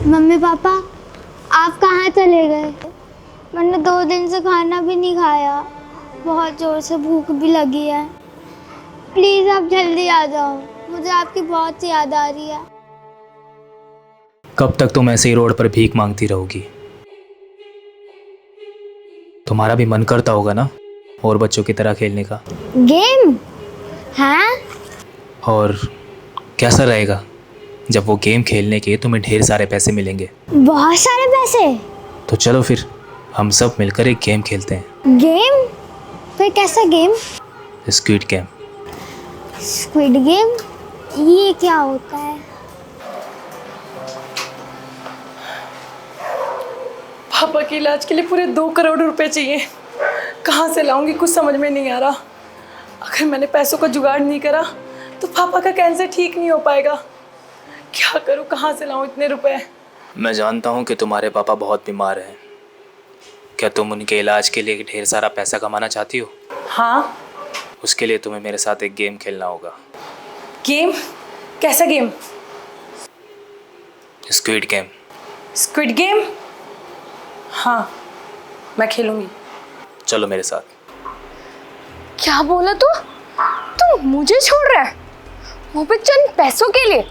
Mummy papa, आप कहाँ चले गए? मैंने 2 दिन से खाना भी नहीं खाया, बहुत ज़ोर से भूख भी लगी है। प्लीज़ आप जल्दी आ जाओ, मुझे आपकी बहुत याद आ रही है। कब तक तुम ऐसे ही रोड पर भीख मांगती रहोगी? तुम्हारा भी मन करता होगा ना और बच्चों की तरह खेलने का। गेम? हाँ? और कैसा रहेगा जब वो गेम खेलने के तुम्हें ढेर सारे पैसे मिलेंगे? बहुत सारे पैसे? तो चलो फिर हम सब मिलकर एक गेम खेलते हैं। गेम? फिर कैसा game? Squid game. Squid game? ये क्या होता है? पापा के इलाज के लिए पूरे 2 करोड़ रुपए चाहिए। कहाँ से लाऊंगी कुछ समझ में नहीं आ रहा। अगर मैंने पैसों का जुगाड़ नहीं करा तो पापा का कैंसर ठीक नहीं हो पाएगा। क्या करूँ, कहाँ से लाऊं इतने रुपए? मैं जानता हूँ कि तुम्हारे पापा बहुत बीमार हैं। क्या तुम उनके इलाज के लिए ढेर सारा पैसा कमाना चाहती हो? हाँ। उसके लिए तुम्हें मेरे साथ एक गेम खेलना होगा। गेम? कैसा game? Squid game. Squid game? हाँ, मैं खेलूंगी। चलो मेरे साथ। क्या बोला तू? तू मुझे छोड़ रहा है वो भी चंद पैसों के लिए?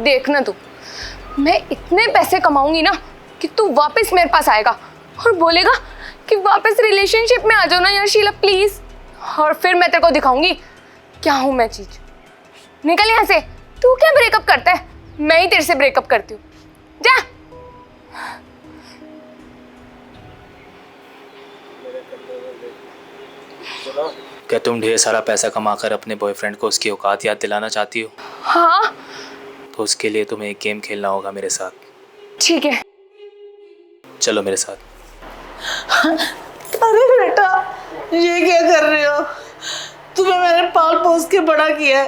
देखना तू, मैं इतने पैसे कमाऊंगी ना कि तू वापस मेरे पास आएगा और बोलेगा कि वापस रिलेशनशिप में आ जाओ ना यार शीला प्लीज। और फिर मैं तेरे को दिखाऊंगी क्या हूं मैं चीज। निकल यहाँ से। तू क्या ब्रेकअप करता है? मैं ही तेरे से ब्रेकअप करती हूँ। जा। क्या तुम ढेर सारा पैसा कमाकर अपने बॉयफ्रेंड को उसकी औकात याद दिलाना चाहती हो? हाँ तो उसके लिए तुम्हें एक गेम खेलना होगा मेरे साथ। ठीक है। चलो मेरे साथ। अरे बेटा, ये क्या कर रहे हो? तुम्हें मैंने पाल पोस के बड़ा किया है,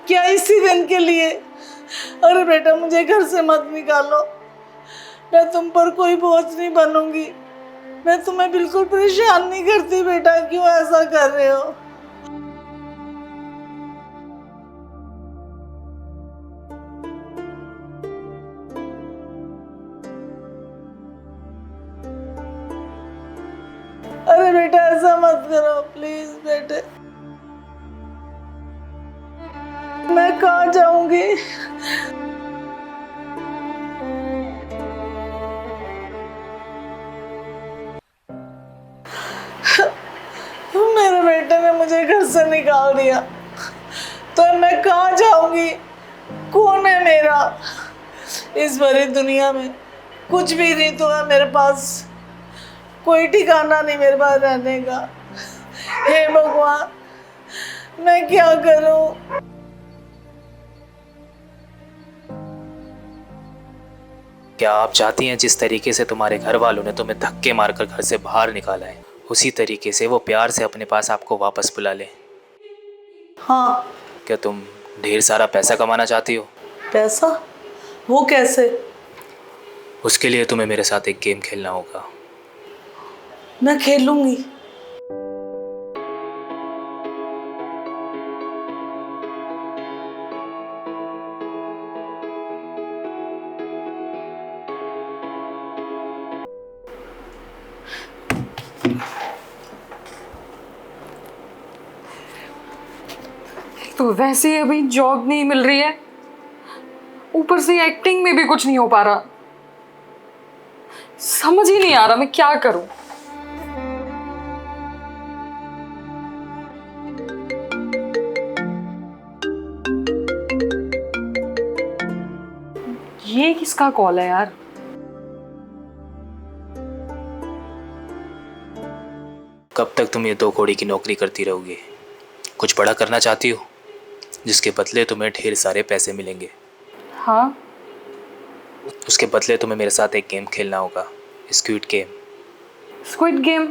क्या इसी दिन के लिए? अरे बेटा, मुझे घर से मत निकालो। मैं तुम पर कोई बोझ नहीं बनूंगी। मैं तुम्हें बिल्कुल परेशान नहीं करती बेटा, क्यों ऐसा कर रहे हो? अरे बेटा, ऐसा मत करो प्लीज बेटे। मैं कहाँ जाऊंगी? मेरे बेटे ने मुझे घर से निकाल दिया, तो मैं कहाँ जाऊंगी? कौन है मेरा इस भरी दुनिया में? कुछ भी नहीं तो है मेरे पास, कोई ठिकाना नहीं मेरे पास रहने का। हे भगवान, मैं क्या करूं? क्या आप चाहती हैं जिस तरीके से तुम्हारे घर वालों ने तुम्हें धक्के मारकर घर से बाहर निकाला है, उसी तरीके से वो प्यार से अपने पास आपको वापस बुला ले? हाँ। क्या तुम ढेर सारा पैसा कमाना चाहती हो? पैसा? वो कैसे? उसके लिए तुम्हें मेरे साथ एक गेम खेलना होगा। मैं खेलूंगी। तो वैसे ही अभी जॉब नहीं मिल रही है, ऊपर से एक्टिंग में भी कुछ नहीं हो पा रहा। समझ ही नहीं आ रहा मैं क्या करूं। ये किसका कॉल है यार? कब तक तुम ये 2 कौड़ी की नौकरी करती रहोगी? कुछ बड़ा करना चाहती हो जिसके बदले तुम्हें ढेर सारे पैसे मिलेंगे? हाँ। उसके बदले तुम्हें मेरे साथ एक गेम खेलना होगा, स्क्विड गेम। Squid game?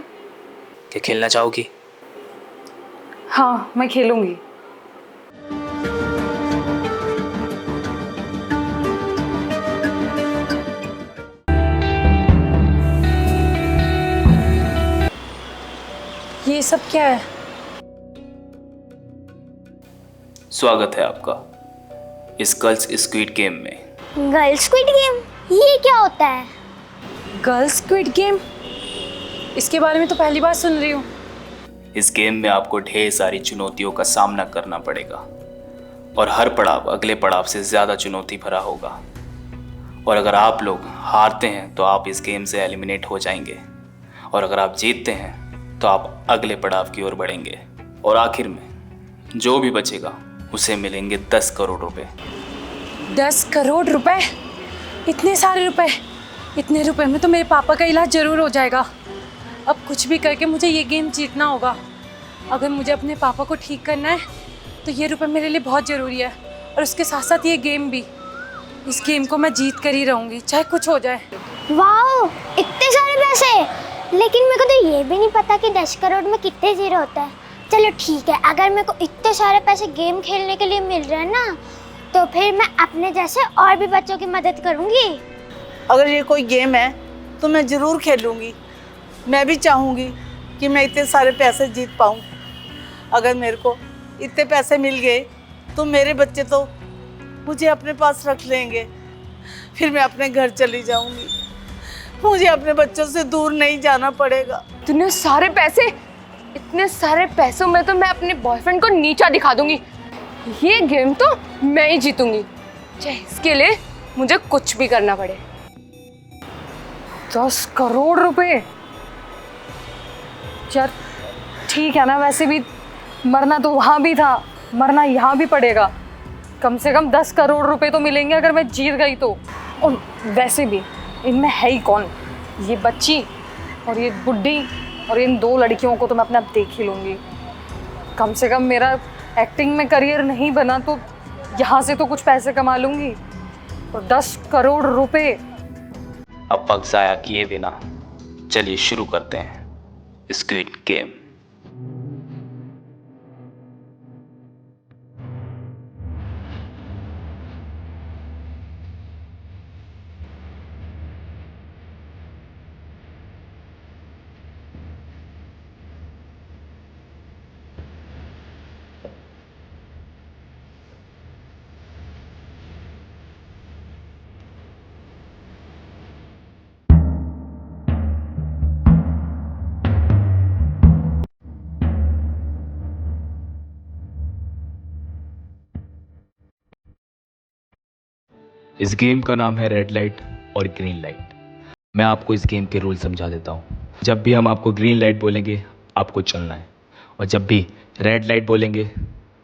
क्या खेलना चाहोगी? हाँ, मैं खेलूंगी। ये सब क्या है? स्वागत है आपका इस गर्ल्स स्क्विड गेम में। गर्ल स्क्विड गेम, ये क्या होता है? Girls squid game? इसके बारे में तो पहली बार सुन रही हूँ। इस गेम में आपको ढेर सारी चुनौतियों का सामना करना पड़ेगा और हर पड़ाव अगले पड़ाव से ज़्यादा चुनौती भरा होगा। और अगर आप लोग हारते हैं तो आप इस गेम से एलिमिनेट हो जाएंगे, और अगर आप जीतते हैं तो आप अगले पड़ाव की ओर बढ़ेंगे, और आखिर में जो भी बचेगा उसे मिलेंगे 10 करोड़ रुपए। 10 करोड़ रुपए? इतने सारे रुपए? इतने रुपए में तो मेरे पापा का इलाज ज़रूर हो जाएगा। अब कुछ भी करके मुझे ये गेम जीतना होगा। अगर मुझे अपने पापा को ठीक करना है तो ये रुपए मेरे लिए बहुत ज़रूरी है, और उसके साथ साथ ये गेम भी। इस गेम को मैं जीत कर ही रहूँगी, चाहे कुछ हो जाए। वाओ, इतने सारे पैसे! लेकिन मेरे को तो ये भी नहीं पता कि 10 करोड़ में कितने जीरो होता है। चलो ठीक है, अगर मेरे को इतने सारे पैसे गेम खेलने के लिए मिल रहे हैं ना, तो फिर मैं अपने जैसे और भी बच्चों की मदद करूँगी। अगर ये कोई गेम है तो मैं ज़रूर खेलूँगी। मैं भी चाहूँगी कि मैं इतने सारे पैसे जीत पाऊँ। अगर मेरे को इतने पैसे मिल गए तो मेरे बच्चे तो मुझे अपने पास रख लेंगे, फिर मैं अपने घर चली जाऊँगी। मुझे अपने बच्चों से दूर नहीं जाना पड़ेगा। इतने सारे पैसे? इतने सारे पैसों में तो मैं अपने बॉयफ्रेंड को नीचा दिखा दूंगी। ये गेम तो मैं ही जीतूंगी, चाहे इसके लिए मुझे कुछ भी करना पड़े। 10 करोड़ रुपए? चल ठीक है ना, वैसे भी मरना तो वहाँ भी था, मरना यहाँ भी पड़ेगा। कम से कम 10 करोड़ रुपए तो मिलेंगे अगर मैं जीत गई तो। और वैसे भी इनमें है ही कौन, ये बच्ची और ये बुड्ढी और इन 2 लड़कियों को तो मैं अपने आप देख ही लूँगी। कम से कम मेरा एक्टिंग में करियर नहीं बना तो यहाँ से तो कुछ पैसे कमा लूँगी। और 10 करोड़ रुपए! अब वक्त ज़ाया किए बिना चलिए शुरू करते हैं स्क्विड गेम। इस गेम का नाम है रेड लाइट और ग्रीन लाइट। मैं आपको इस गेम के रूल समझा देता हूँ। जब भी हम आपको ग्रीन लाइट बोलेंगे आपको चलना है, और जब भी रेड लाइट बोलेंगे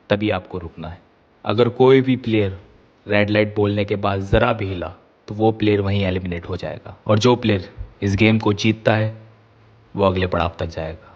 तभी आपको रुकना है। अगर कोई भी प्लेयर रेड लाइट बोलने के बाद ज़रा भी हिला तो वो प्लेयर वहीं एलिमिनेट हो जाएगा, और जो प्लेयर इस गेम को जीतता है वो अगले पड़ाव तक जाएगा।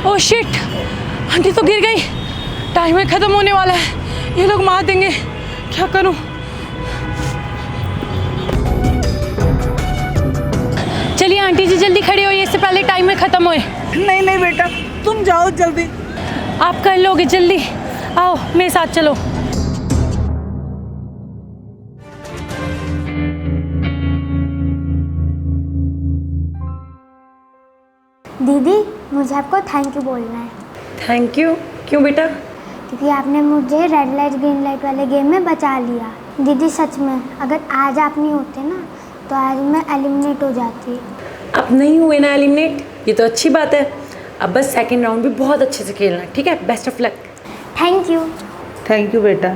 ओह शिट, आंटी तो गिर गई। टाइमर खत्म होने वाला है, ये लोग मार देंगे। क्या करूं? चलिए आंटी जी जल्दी खड़े होइए, इससे पहले टाइमर खत्म होए। नहीं नहीं बेटा, तुम जाओ जल्दी। आप कर लोगे, जल्दी आओ मेरे साथ चलो। दीदी, मुझे आपको थैंक यू बोलना है। Thank you? क्यों बेटा? क्योंकि आपने मुझे रेड लाइट ग्रीन लाइट वाले गेम में बचा लिया। दीदी सच में, अगर आज आप नहीं होते ना तो आज मैं एलिमिनेट हो जाती। अब नहीं हुए ना एलिमिनेट, ये तो अच्छी बात है। अब बस सेकंड राउंड भी बहुत अच्छे से खेलना, ठीक है? Best of luck. Thank you. Thank you बेटा,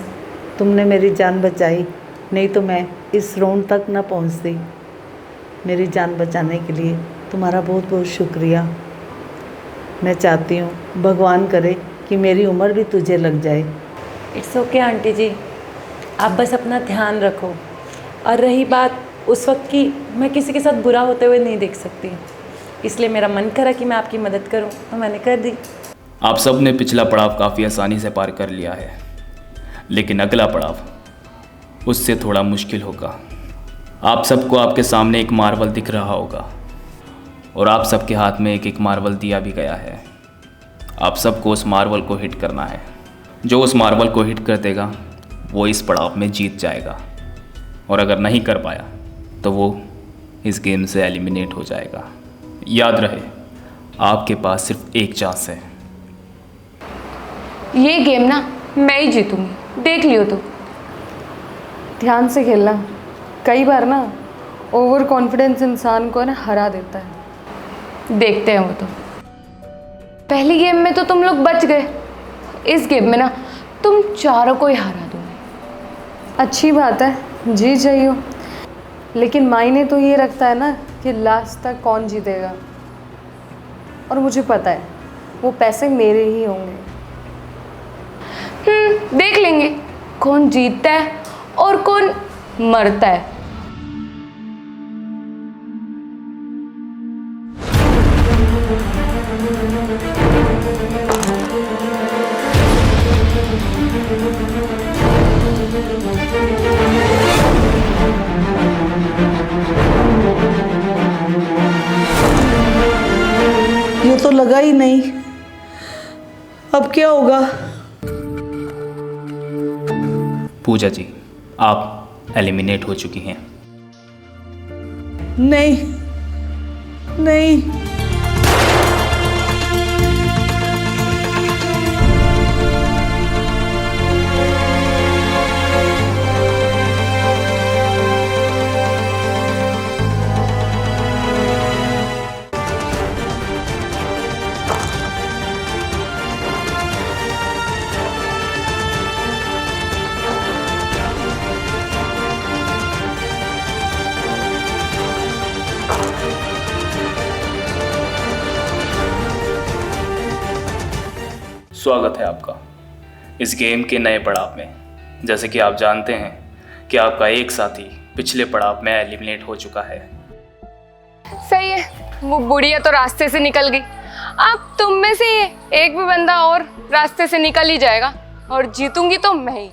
तुमने मेरी जान बचाई। नहीं तो मैं इस राउंड तक ना पहुंचती। मेरी जान बचाने के लिए तुम्हारा बहुत बहुत शुक्रिया। मैं चाहती हूँ भगवान करे कि मेरी उम्र भी तुझे लग जाए। इट्स ओके आंटी जी, आप बस अपना ध्यान रखो। और रही बात उस वक्त की, मैं किसी के साथ बुरा होते हुए नहीं देख सकती, इसलिए मेरा मन करा कि मैं आपकी मदद करूं तो मैंने कर दी। आप सब ने पिछला पड़ाव काफ़ी आसानी से पार कर लिया है, लेकिन अगला पड़ाव उससे थोड़ा मुश्किल होगा। आप सबको आपके सामने एक मार्बल दिख रहा होगा और आप सबके हाथ में एक एक मार्बल दिया भी गया है। आप सबको उस मार्बल को हिट करना है। जो उस मार्बल को हिट कर देगा वो इस पड़ाव में जीत जाएगा, और अगर नहीं कर पाया तो वो इस गेम से एलिमिनेट हो जाएगा। याद रहे, आपके पास सिर्फ एक चांस है। ये गेम ना मैं ही जीतूंगी, देख लियो तू। ध्यान से खेलना, कई बार ना ओवर कॉन्फिडेंस इंसान को ना हरा देता है। देखते हैं वो तो। पहली गेम में तो तुम लोग बच गए, इस गेम में ना तुम चारों को ही हरा दोगे। अच्छी बात है, जीत जाइयो, लेकिन मायने तो ये रखता है ना कि लास्ट तक कौन जीतेगा। और मुझे पता है वो पैसे मेरे ही होंगे। देख लेंगे कौन जीतता है और कौन मरता है। ये तो लगा ही नहीं, अब क्या होगा? पूजा जी, आप एलिमिनेट हो चुकी हैं। नहीं नहीं, स्वागत है आपका इस गेम के नए पड़ाव में। जैसे कि आप जानते हैं कि आपका एक साथी पिछले पड़ाव में एलिमिनेट हो चुका है। सही है, वो बुढ़िया तो रास्ते से निकल गई। अब तुम में से एक भी बंदा और रास्ते से निकल ही जाएगा, और जीतूंगी तो मैं ही।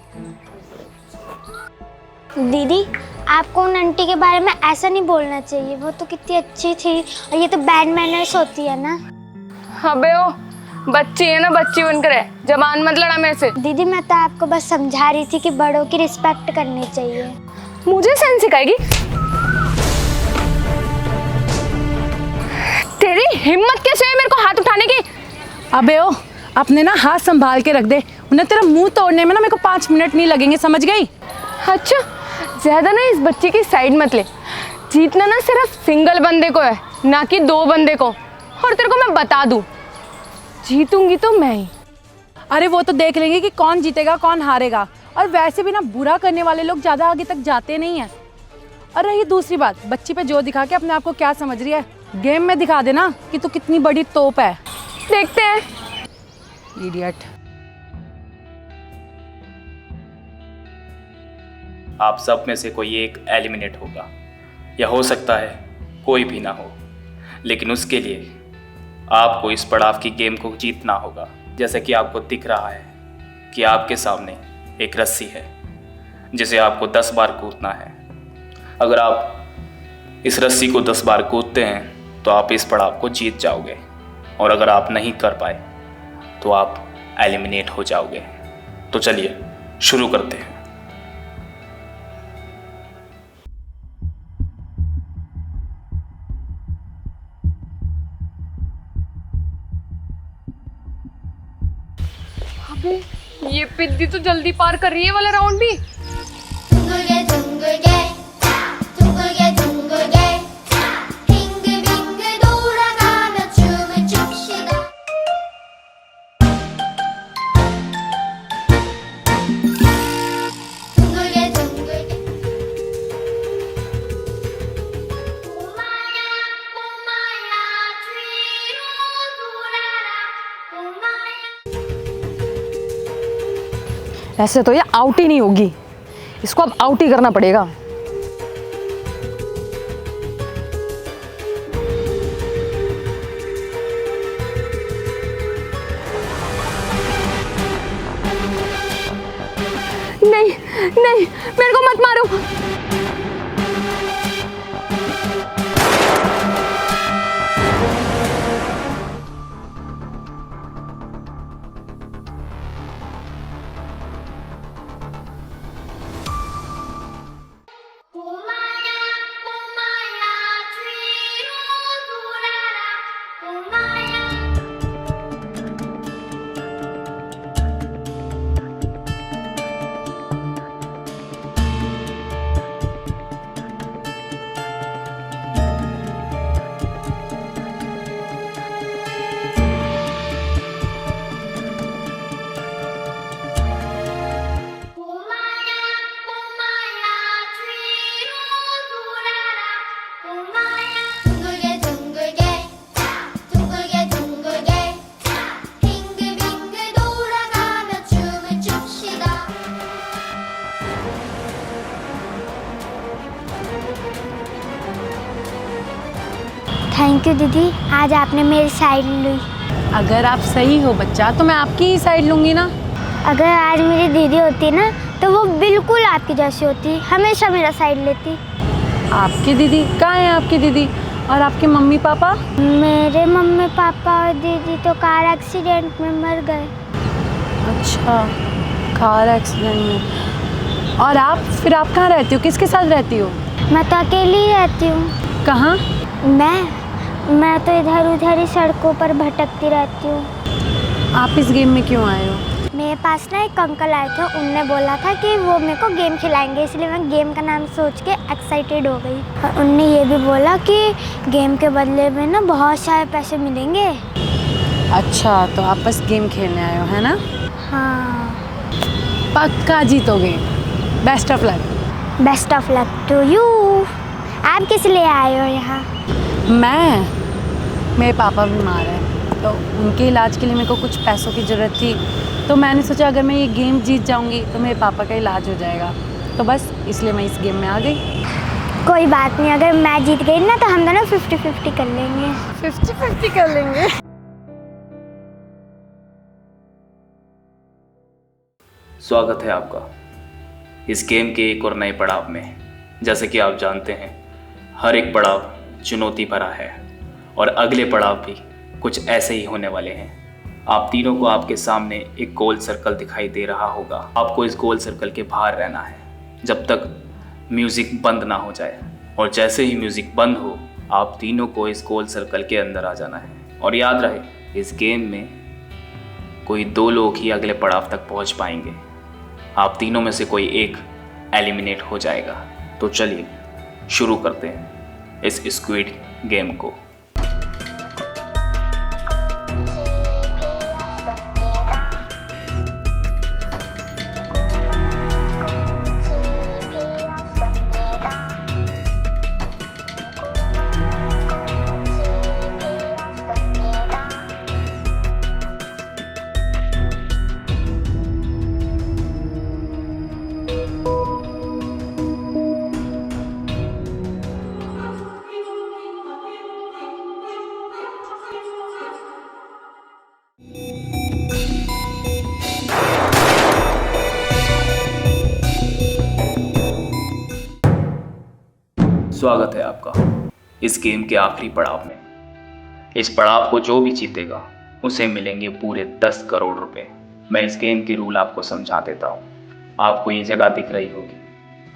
दीदी, आपको उन आंटी के बारे में ऐसा नहीं बोलना चाहिए, वो तो कितनी अच्छी थी, और ये तो बैड मैनर्स होती है ना। अबे ओ, बच्ची है ना, बच्ची बनकर है, जबान मत लड़ा मेरे से। दीदी, मैं तो आपको बस समझा रही थी कि बड़ों की रिस्पेक्ट करनी चाहिए। मुझे सेंस सिखाएगी? तेरी हिम्मत कैसे है मेरे को हाथ उठाने की? अबे ओ, अपने ना हाथ संभाल के रख दे, उन्हें तेरा मुंह तोड़ने में ना मेरे को 5 मिनट नहीं लगेंगे, समझ गई? अच्छा, ज्यादा ना इस बच्ची की साइड मत ले। जीतना ना सिर्फ सिंगल बंदे को है, ना कि 2 बंदे को। और तेरे को मैं बता दूं, जीतूंगी तो मैं ही। अरे वो तो देख लेंगे कि कौन जीतेगा कौन हारेगा। और वैसे भी ना बुरा करने वाले लोग ज़्यादा आगे तक जाते नहीं हैं। और रही दूसरी बात, बच्ची पे जोर दिखा के अपने आप को क्या समझ रही है? गेम में दिखा देना कि तू कितनी बड़ी तोप है। देखते हैं। इडियट। आप सब में से कोई एक एलिमिनेट होगा, या हो सकता है कोई भी ना हो, लेकिन उसके लिए आपको इस पड़ाव की गेम को जीतना होगा। जैसे कि आपको दिख रहा है कि आपके सामने एक रस्सी है जिसे आपको 10 बार कूदना है। अगर आप इस रस्सी को 10 बार कूदते हैं तो आप इस पड़ाव को जीत जाओगे, और अगर आप नहीं कर पाए तो आप एलिमिनेट हो जाओगे। तो चलिए शुरू करते हैं। अबे ये पिद्दी तो जल्दी पार कर रही है वाला राउंड भी। 둥글게 둥글게 둥글게 둥글게 빙글빙글 돌아가며 춤을 춥시다. 둥글게 둥글게 ऐसे तो ये आउट ही नहीं होगी, इसको अब आउट ही करना पड़ेगा। नहीं नहीं, मेरे को मत मारो। 꼬마야 꼬마야 뒤로 돌아라 꼬마야 꼬마야 꼬마야 뒤로 돌아라 꼬마야 둥글게 둥글게 둥글게 둥글게 빙글빙글 돌아가며 춤을 춥시다 थैंक यू दीदी, आज आपने मेरी साइड ली। अगर आप सही हो बच्चा तो मैं आपकी ही साइड लूँगी ना। अगर आज मेरी दीदी होती ना तो वो बिल्कुल आपकी जैसी होती, हमेशा मेरा साइड लेती। आपकी दीदी कहाँ है? आपकी दीदी और आपके मम्मी पापा? मेरे मम्मी पापा और दीदी तो कार एक्सीडेंट में मर गए। अच्छा, कार एक्सीडेंट में। और आप फिर आप कहाँ रहती हो? किसके साथ रहती हो? मैं तो अकेली ही रहती हूँ। कहाँ? मैं तो इधर उधर ही सड़कों पर भटकती रहती हूँ। आप इस गेम में क्यों आए हो? मेरे पास ना एक अंकल आए थे, उनने बोला था कि वो मेरे को गेम खिलाएंगे, इसलिए मैं गेम का नाम सोच के एक्साइटेड हो गई। और उनने ये भी बोला कि गेम के बदले में ना बहुत सारे पैसे मिलेंगे। अच्छा, तो आप बस गेम खेलने आए हो, है ना? हाँ। पक्का जीतोगे। Best of luck. Best of luck to you. आप किस लिए आए हो यहाँ? मेरे पापा बीमार हैं, तो उनके इलाज के लिए मेरे को कुछ पैसों की ज़रूरत थी, तो मैंने सोचा अगर मैं ये गेम जीत जाऊंगी तो मेरे पापा का इलाज हो जाएगा, तो बस इसलिए मैं इस गेम में आ गई। कोई बात नहीं, अगर मैं जीत गई ना तो हम दोनों 50-50 कर लेंगे। 50-50 कर लेंगे। स्वागत है आपका इस गेम के एक और नए पड़ाव में। जैसे कि आप जानते हैं, हर एक पड़ाव चुनौती भरा है और अगले पड़ाव भी कुछ ऐसे ही होने वाले हैं। आप तीनों को आपके सामने एक गोल सर्कल दिखाई दे रहा होगा। आपको इस गोल सर्कल के बाहर रहना है जब तक म्यूज़िक बंद ना हो जाए, और जैसे ही म्यूज़िक बंद हो आप तीनों को इस गोल सर्कल के अंदर आ जाना है। और याद रहे, इस गेम में कोई 2 लोग ही अगले पड़ाव तक पहुंच पाएंगे। आप तीनों में से कोई एक एलिमिनेट हो जाएगा। तो चलिए शुरू करते हैं इस स्क्विड गेम को। स्वागत है आपका इस गेम के आखिरी पड़ाव में। इस पड़ाव को जो भी जीतेगा उसे मिलेंगे पूरे 10 करोड़ रुपए। मैं इस गेम की रूल आपको समझा देता हूँ। आपको ये जगह दिख रही होगी,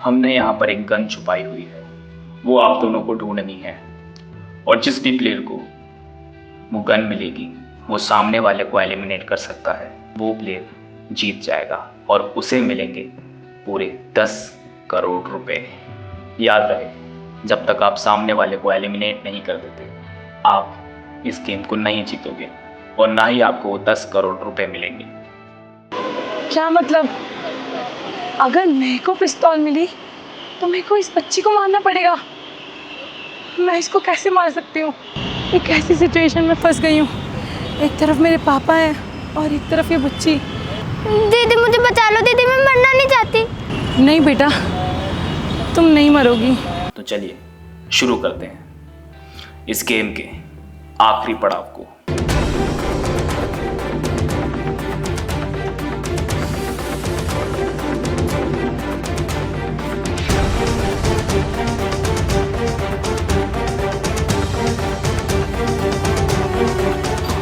हमने यहाँ पर एक गन छुपाई हुई है, वो आप दोनों को ढूंढनी है। और जिस भी प्लेयर को वो गन मिलेगी वो सामने वाले को एलिमिनेट कर सकता है। वो प्लेयर जीत जाएगा और उसे मिलेंगे पूरे 10 करोड़ रुपए। याद रहे, जब तक आप सामने वाले को एलिमिनेट नहीं कर देते आप इस गेम को नहीं जीतोगे और ना ही आपको वो 10 करोड़ रुपए मिलेंगे। क्या मतलब? अगर मेरे को पिस्तौल मिली तो मेरे को इस बच्ची को मारना पड़ेगा। मैं इसको कैसे मार सकती हूँ? एक ऐसी सिचुएशन में फंस गई हूँ। एक तरफ मेरे पापा हैं और एक तरफ ये बच्ची। दीदी मुझे बचा लो दीदी, मैं मरना नहीं चाहती। नहीं बेटा, तुम नहीं मरोगी। तो चलिए शुरू करते हैं इस गेम के आखिरी पड़ाव को।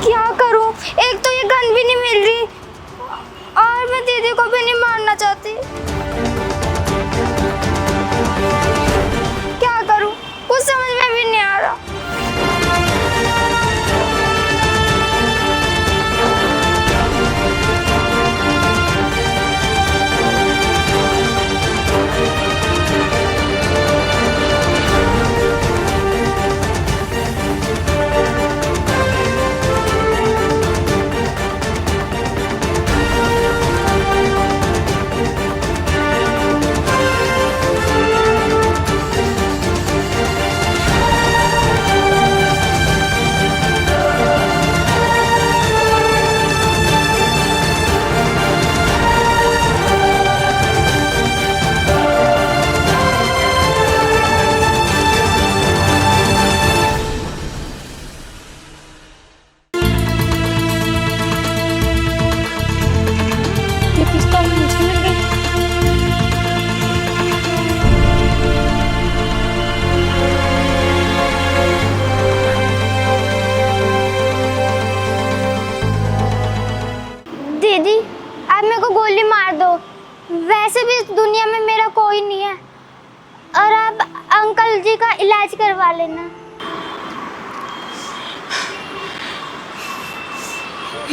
क्या करूं? एक तो ये गन भी नहीं मिल रही और मैं दीदी को भी नहीं मारना चाहती। क्या करूं? कुछ समझ में भी नहीं आ रहा। ये पिस्तौल मुझे मिल गई। दीदी आप मेरे को गोली मार दो, वैसे भी इस दुनिया में मेरा कोई नहीं है, और आप अंकल जी का इलाज करवा लेना।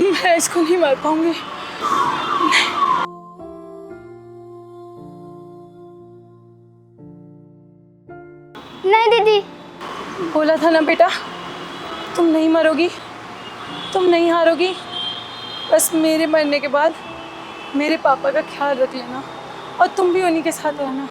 मैं इसको नहीं मार पाऊंगी। नहीं दीदी, बोला था ना बेटा, तुम नहीं मरोगी, तुम नहीं हारोगी। बस मेरे मरने के बाद मेरे पापा का ख्याल रख लेना और तुम भी उन्हीं के साथ रहना।